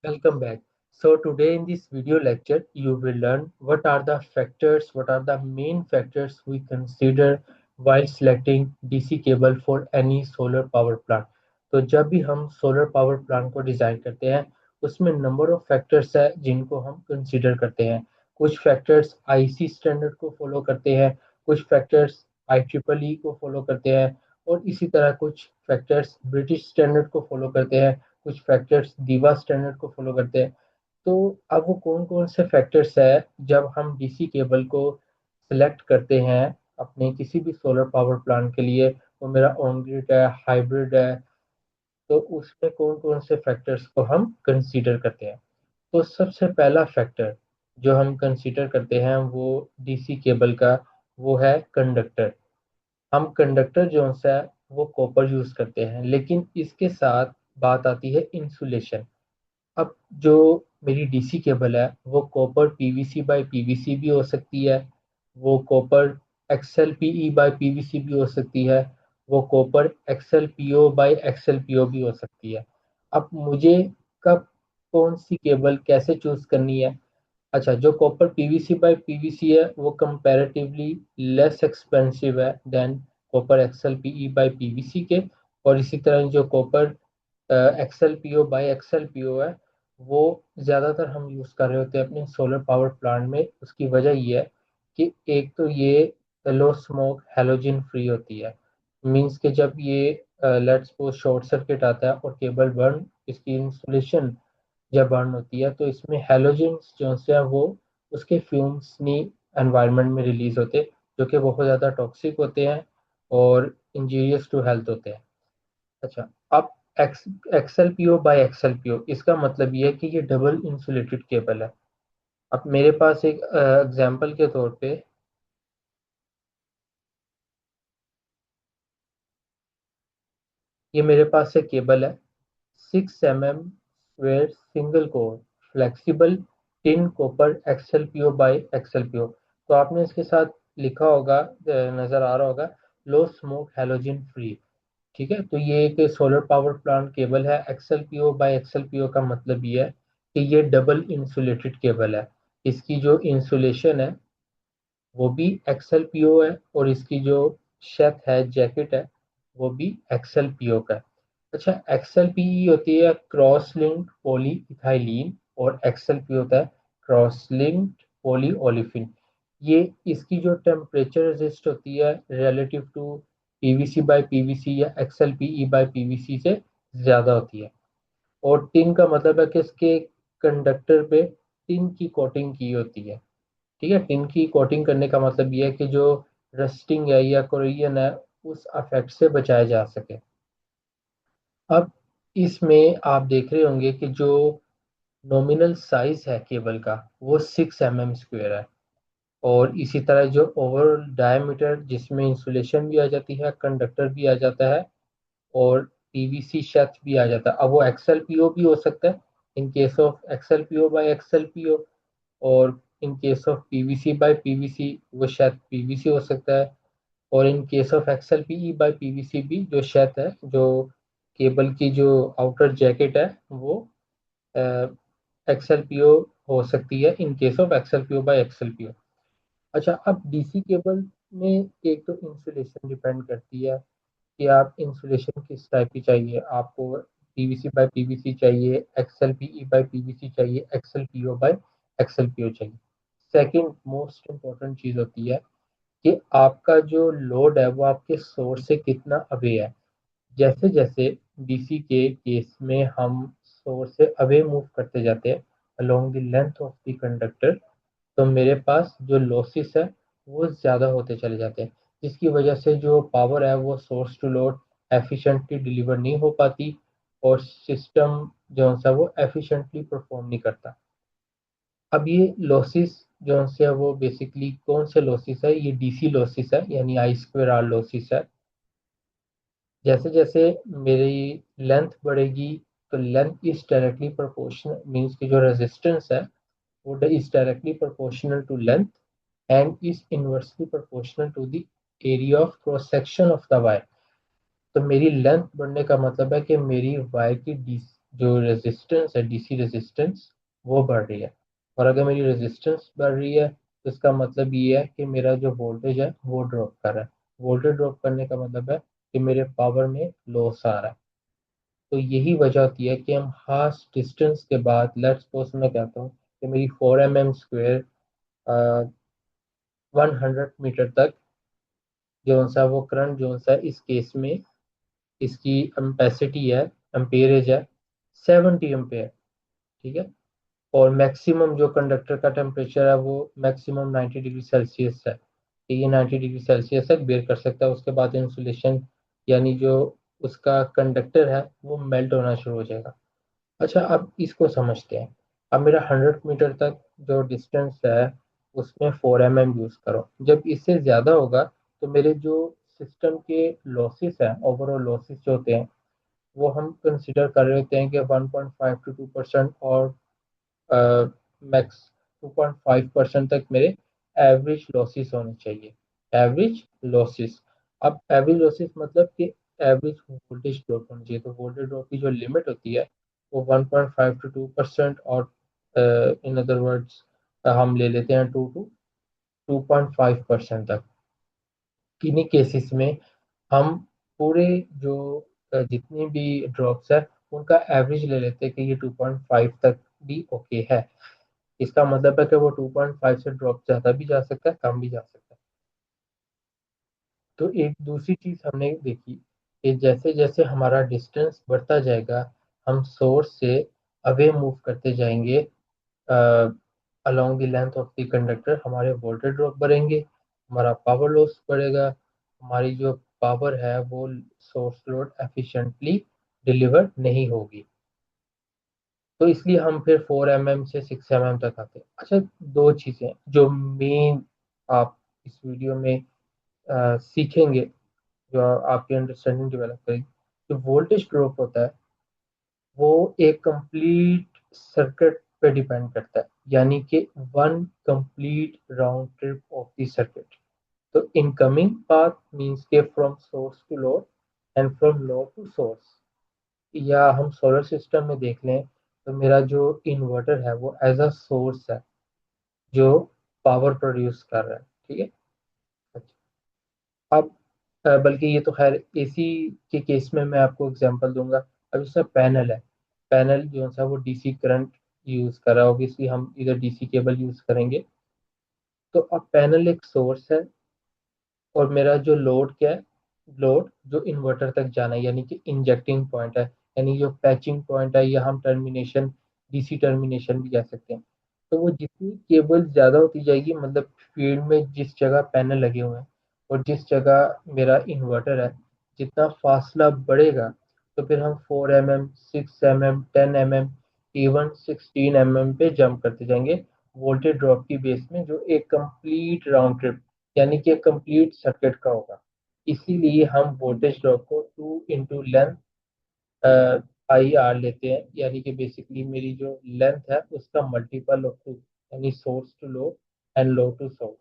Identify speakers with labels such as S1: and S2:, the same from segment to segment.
S1: Welcome back. So today in this video lecture, you will learn what are the main factors we consider while selecting DC cable for any solar power plant. तो जब भी हम solar power plant को design करते हैं, उसमें number of factors है जिनको हम कंसीडर करते हैं। कुछ फैक्टर्स आईसी स्टैंडर्ड को फॉलो करते हैं, कुछ फैक्टर्स IEEE को फॉलो करते हैं और इसी तरह कुछ फैक्टर्स ब्रिटिश स्टैंडर्ड को फॉलो करते हैं, कुछ फैक्टर्स दीवा स्टैंडर्ड को फॉलो करते हैं। तो अब वो कौन कौन से फैक्टर्स है जब हम डीसी केबल को सिलेक्ट करते हैं अपने किसी भी सोलर पावर प्लांट के लिए, वो मेरा ऑन ग्रिड है, हाइब्रिड है, तो उसमें कौन कौन से फैक्टर्स को हम कंसीडर करते हैं। तो सबसे पहला फैक्टर जो हम कंसीडर करते हैं वो डीसी केबल का, वो है कंडक्टर। हम कंडक्टर जो है वो कॉपर यूज करते हैं, लेकिन इसके साथ बात आती है इंसुलेशन। अब जो मेरी डीसी केबल है वो कॉपर पीवीसी बाय पीवीसी भी हो सकती है, वो copper XL PE by PVC भी हो सकती है, वो copper XL PO by XL PO भी हो सकती है। अब मुझे कब कौन सी केबल कैसे चूज करनी है। अच्छा, जो कॉपर पीवीसी बाय पीवीसी है वो कंपैरेटिवली लेस एक्सपेंसिव है then copper XL PE by PVC के। और इसी तरह जो copper XL PO by XL PO है वो ज़्यादातर हम यूज़ कर रहे होते हैं अपने सोलर पावर प्लांट में। उसकी वजह ये है कि एक तो ये लो स्मोक हैलोजन फ्री होती है। मींस कि जब ये लेट्स सपोज शॉर्ट सर्किट आता है और केबल बर्न, इसकी इंसुलेशन जब बर्न होती है तो इसमें हैलोजेंस जो से है वो उसके फ्यूम्स नहीं एनवायरनमेंट में रिलीज होते, जो कि बहुत ज़्यादा टॉक्सिक होते हैं और इंजीरियस टू हेल्थ होते हैं। अच्छा, अब XL PO by XL PO इसका मतलब ये है कि ये डबल इंसुलेटेड केबल है। अब मेरे पास एक एग्जांपल के तौर पे ये मेरे पास एक केबल है, 6 mm square single core flexible tin copper XLPO by XLPO। तो आपने इसके साथ लिखा होगा, नजर आ रहा होगा, लो स्मोक हैलोजन फ्री। ठीक है, तो ये एक सोलर पावर प्लांट केबल है। XLPO बाय XLPO का मतलब ये है कि ये डबल इंसुलेटेड केबल है। इसकी जो इंसुलेशन है वो भी XLPO है और इसकी जो शेथ है, जैकेट है, वो भी XLPO का है। अच्छा, XLPE होती है क्रॉस लिंक्ड पॉली इथाइलीन और XLPO होता है क्रॉस लिंक्ड पॉली ओलिफिन। ये इसकी जो टेम्परेचर रेजिस्ट होती है relative to PVC by PVC या XLPE बाय पीवीसी से ज्यादा होती है। और टिन का मतलब है कि इसके कंडक्टर पे टिन की कोटिंग की होती है। ठीक है, टिन की कोटिंग करने का मतलब ये है कि जो रस्टिंग है या कोरिजन है उस अफेक्ट से बचाया जा सके। अब इसमें आप देख रहे होंगे कि जो नॉमिनल साइज है केबल का वो 6 mm स्क्वेयर है। और इसी तरह जो ओवरऑल डायमीटर जिसमें इंसुलेशन भी आ जाती है, कंडक्टर भी आ जाता है और पीवीसी शेथ भी आ जाता है। अब वो XLPO भी हो सकता है in case of XLPO by XLPO, और in case of PVC by PVC वो शायद पीवीसी हो सकता है। और in case of XLPE by PVC भी जो शायद है, जो केबल की जो आउटर जैकेट है वो XLPO हो सकती है in case of XLPO by XLPO। अच्छा, अब डीसी केबल में एक तो इंसुलेशन डिपेंड करती है कि आप इंसुलेशन किस टाइप की चाहिए आपको। पीवीसी बाय पीवीसी चाहिए, XLPE बाय पीवीसी चाहिए, XLPO बाय XLPO चाहिए। सेकंड मोस्ट इम्पोर्टेंट चीज होती है कि आपका जो लोड है वो आपके सोर्स से कितना अवे है। जैसे जैसे डीसी के केस में हम सोर्स से अवे मूव करते जाते हैं along the length of the conductor, तो मेरे पास जो लॉसेस है वो ज़्यादा होते चले जाते हैं, जिसकी वजह से जो पावर है वो source to load efficiently deliver नहीं हो पाती और सिस्टम जो है वो एफिशिएंटली परफॉर्म नहीं करता। अब ये लॉसेस जो है वो बेसिकली कौन से लॉसेस है, ये डीसी लॉसेस है यानी I²R लॉसेस है। जैसे जैसे मेरी लेंथ बढ़ेगी तो length is directly proportional, means की जो रेजिस्टेंस है वो is directly proportional to length and is inversely proportional to the area of cross section of the wire। तो मेरी लेंथ बढ़ने का मतलब है कि मेरी वायर की जो रेजिस्टेंस है, डीसी रेजिस्टेंस, वो बढ़ रही है। और अगर मेरी रेजिस्टेंस बढ़ रही है तो इसका मतलब ये है कि मेरा जो वोल्टेज है वो ड्रॉप कर रहा है। वोल्टेज ड्रॉप करने का मतलब है कि मेरे पावर में लॉस आ रहा है। तो यही वजह होती है कि हम हाफ डिस्टेंस के बाद, लेट्स सपोज मैं कहता हूँ कि मेरी 4 mm स्क्वेयर 100 मीटर तक जो सा वो करंट जो सा इस केस में इसकी एम्पेसिटी है, एम्पेरेज है 70 एम्पेयर। ठीक है। और मैक्सिमम जो कंडक्टर का टेम्परेचर है वो मैक्सिमम 90 डिग्री सेल्सियस है, कि ये 90 डिग्री सेल्सियस तक बेयर कर सकता है। उसके बाद इंसुलेशन यानी जो उसका कंडक्टर है वो मेल्ट होना शुरू हो जाएगा। अच्छा, अब इसको समझते हैं। अब मेरा 100 मीटर तक जो डिस्टेंस है उसमें 4 mm यूज करो। जब इससे ज़्यादा होगा तो मेरे जो सिस्टम के लॉसेस हैं, ओवरऑल लॉसेस जो होते हैं, वो हम कंसिडर कर रहे होते हैं कि 1.5 to 2% और मैक्स 2.5% तक मेरे एवरेज लॉसेस होने चाहिए। Average losses. अब एवरेज लॉसेस मतलब कि एवरेज वोल्टेज ड्रॉप होनी चाहिए। तो वोल्टेज ड्रॉप की जो लिमिट होती है वो 1.5 to 2%, और इन अदर वर्ड्स हम ले लेते हैं 2 to 2.5% तक। किन्हीं केसेस में हम पूरे जो जितनी भी ड्रॉप्स है उनका एवरेज ले लेते हैं कि ये 2.5 तक भी ओके है। इसका मतलब है कि वो 2.5 से ड्रॉप ज़्यादा भी जा सकता है, कम भी जा सकता है। तो एक दूसरी चीज़ हमने देखी कि जैसे जैसे हमारा डिस्टेंस बढ़ता जाएगा, हम सोर्स से अवे मूव करते जाएंगे along the length of the conductor, हमारे वोल्टेज ड्रॉप बढ़ेंगे, हमारा पावर लॉस बढ़ेगा, हमारी जो पावर है वो सोर्स लोड एफिशिएंटली डिलीवर नहीं होगी। तो इसलिए हम फिर 4 mm से 6 mm तक आते हैं। अच्छा, दो चीज़ें जो मेन आप इस वीडियो में सीखेंगे, जो आपकी अंडरस्टैंडिंग डेवलप करेगी। जो वोल्टेज ड्रॉप होता है वो एक कंप्लीट सर्किट पे डिपेंड करता है, यानी कि one complete round trip of the circuit. तो इनकमिंग पाथ मींस के from source to load and from load to source. या हम सोलर सिस्टम में देख लें तो मेरा जो इन्वर्टर है वो एज अ सोर्स है जो पावर प्रोड्यूस कर रहा है। ठीक है। अच्छा, अब बल्कि ये तो खैर एसी के केस में मैं आपको एग्जांपल दूंगा। अब इसका पैनल है, पैनल जो सा वो डीसी करंट यूज कर रहा है, ऑब्वियसली हम इधर डीसी केबल यूज करेंगे। तो अब पैनल एक सोर्स है और मेरा जो लोड क्या है, लोड जो इन्वर्टर तक जाना है, यानी कि इंजेक्टिंग पॉइंट है, यानी जो पैचिंग पॉइंट है, या हम टर्मिनेशन, डीसी टर्मिनेशन भी कह सकते हैं। तो वो जितनी केबल ज्यादा होती जाएगी, मतलब फील्ड में जिस जगह पैनल लगे हुए हैं और जिस जगह मेरा इन्वर्टर है, जितना फासला बढ़ेगा तो फिर हम 4 mm, 6 mm, 10 mm, even 16 mm पे जंप करते जाएंगे वोल्टेज ड्रॉप की बेस में, जो एक कंप्लीट राउंड ट्रिप यानी कि कंप्लीट सर्किट का होगा। इसीलिए हम वोल्टेज ड्रॉप को 2 into लेंथ आई आर लेते हैं, यानी कि बेसिकली मेरी जो लेंथ है उसका मल्टीपल ऑफ 2, यानी source to load and load to source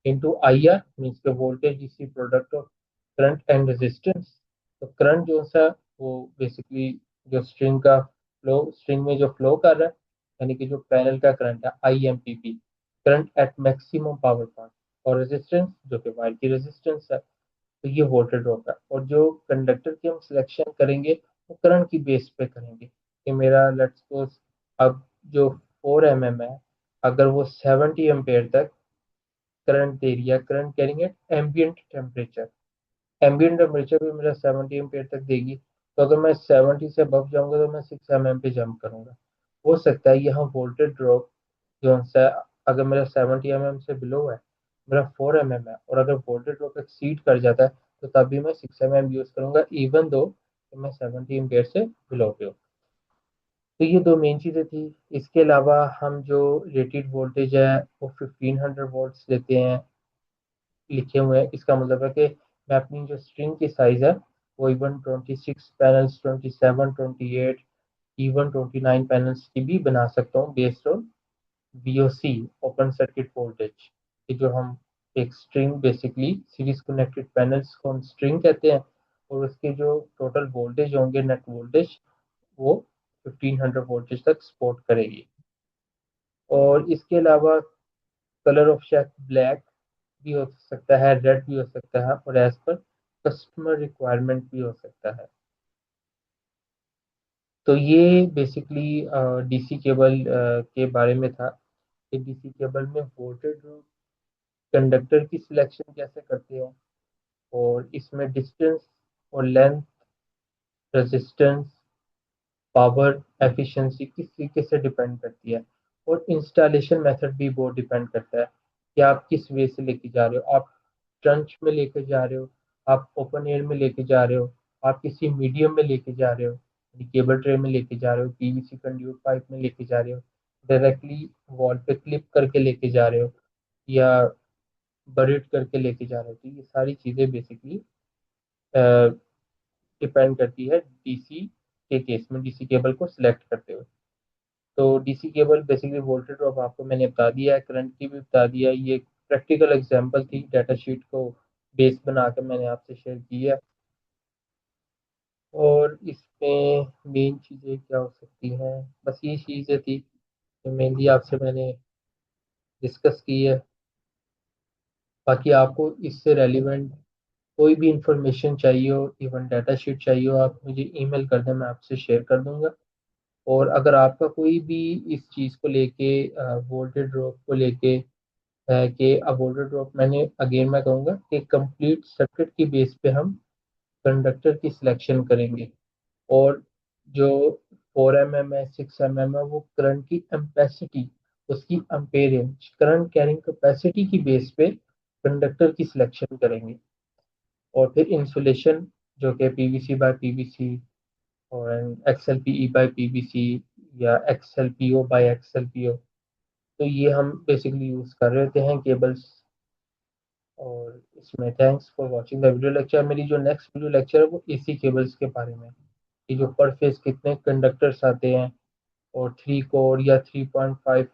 S1: into I R, means के वोल्टेज इसी product of current and resistance. तो करंट जो सा वो बेसिकली जो स्ट्रिंग का फ्लो, स्ट्रिंग में जो फ्लो कर रहा है, यानी कि जो पैनल का करंट है I am P P, current eight maximum power point. और रेजिस्टेंस जो कि वायर की रेजिस्टेंस है। तो ये वोल्टेज ड्रॉप है। और जो कंडक्टर की हम सिलेक्शन करेंगे वो करंट की बेस पे करेंगे कि मेरा लेट्स सपोज अब जो 4 mm है, अगर वो 70 एम्पेयर तक करंट दे रही है, करंट करेंगे एम्बियंट टेम्परेचर, एम्बियंट टेम्परेचर भी मेरा 70 एम्पेयर तक देगी। तो अगर मैं 70 से अबव जाऊंगा तो मैं 6 mm पे जंप करूंगा। हो सकता है यहाँ वोल्टेज ड्रॉप जो है, अगर मेरा 70 mm से बिलो है, मेरा 4 mm है, और अगर वोल्टेज ड्रॉप एक्सीड कर जाता है तो तभी मैं 6 mm यूज करूंगा, इवन दो मैं 70 एम्पेयर से बिलो पे हूँ। तो ये दो मेन चीज़ें थी। इसके अलावा हम जो रेटेड वोल्टेज है वो 1500 वोल्ट्स लेते हैं, लिखे हुए हैं। इसका मतलब है कि मैं अपनी जो स्ट्रिंग की साइज है वो इवन 26 पैनल्स, 27, 28, इवन 29 पैनल्स की भी बना सकता हूँ based on VOC, open circuit voltage. कि जो हम एक string, basically series connected panels को हम स्ट्रिंग कहते हैं, और उसके जो टोटल वोल्टेज होंगे, नेट वोल्टेज, वो 1500 वोल्टेज तक सपोर्ट करेगी। और इसके अलावा कलर ऑप्शन ब्लैक भी हो सकता है, रेड भी हो सकता है, और एज पर कस्टमर रिक्वायरमेंट भी हो सकता है। तो ये बेसिकली डीसी केबल के बारे में था कि डीसी केबल में वोल्टेज कंडक्टर की सिलेक्शन कैसे करते हैं, और इसमें डिस्टेंस और लेंथ, रेजिस्टेंस, पावर एफिशिएंसी किस तरीके से डिपेंड करती है। और इंस्टॉलेशन मेथड भी बहुत डिपेंड करता है कि आप किस वे से लेके जा रहे हो। आप ट्रंच में लेके जा रहे हो, आप ओपन एयर में लेके जा रहे हो, आप किसी मीडियम में लेके जा रहे हो, केबल ट्रे में लेके जा रहे हो, पीवीसी कंड्यूट पाइप में लेके जा रहे हो, डायरेक्टली वॉल पे क्लिप करके लेके जा रहे हो, या बरीड करके लेके जा रहे हो। तो ये सारी चीज़ें बेसिकली डिपेंड करती है डीसी के केस में, डीसी केबल को सिलेक्ट करते हुए। तो DC cable basically voltage drop आपको मैंने बता दिया है, करंट की भी बता दिया है। ये प्रैक्टिकल एग्जांपल थी, डाटा शीट को बेस बनाकर मैंने आपसे शेयर की है। और इसमें मेन चीज़ें क्या हो सकती हैं, बस ये चीज़ें थी जो मेनली आपसे मैंने डिस्कस की है। बाकी आपको इससे रेलिवेंट कोई भी इंफॉर्मेशन चाहिए हो, इवन डाटा शीट चाहिए हो, आप मुझे ईमेल कर दें, मैं आपसे शेयर कर दूंगा। और अगर आपका कोई भी इस चीज़ को लेके, वोल्टेज ड्रॉप को लेके है कि अब वोल्टेज ड्रॉप, मैंने अगेन मैं कहूँगा कि कंप्लीट सर्किट की बेस पे हम कंडक्टर की सिलेक्शन करेंगे। और जो 4 mm है, 6 mm है, वो करंट की एम्पेसिटी, उसकी अम्पेरेंज, करंट कैरिंग कैपेसिटी की बेस पे कंडक्टर की सिलेक्शन करेंगे। और फिर इंसुलेशन, जो कि पीवीसी बाय पीवीसी और एक्सएलपीई बाय पीवीसी या एक्सएलपीओ बाय एक्सएलपीओ, तो ये हम बेसिकली यूज़ कर रहे होते हैं केबल्स। और इसमें thanks for watching the video lecture. मेरी जो नेक्स्ट वीडियो लेक्चर है वो एसी केबल्स के बारे में, कि जो पर फेज कितने कंडक्टर्स आते हैं, और 3 कोर या 3.5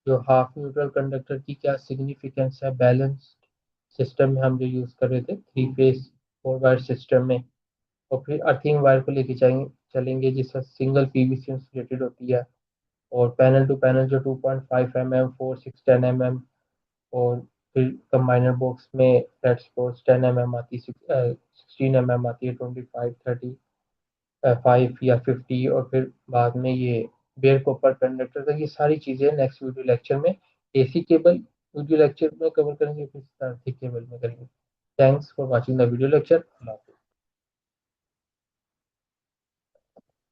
S1: जो हाफ न्यूट्रल कंडक्टर की क्या सिग्निफिकेंस है बैलेंस सिस्टम में हम जो यूज़ कर रहे थे 3 फेज 4 वायर सिस्टम में। और फिर अर्थिंग वायर को लेके जाएंगे चलेंगे, जिसका सिंगल पीवीसी इंसुलेटेड होती है। और पैनल टू पैनल जो 2.5 mm, 4, 6, 10 mm, और फिर कंबाइनर बॉक्स में लेट्स सपोज 10 mm आती है, 16 mm आती है, 25, 30, 5 या 50, और फिर बाद में ये बेयर कॉपर कंडक्टर तक। ये सारी चीज़ें नेक्स्ट वीडियो लेक्चर में एसी केबल वीडियो लेक्चर में कवर करेंगे, फिर आर्थिक केबल में करेंगे। Thanks for watching the video lecture.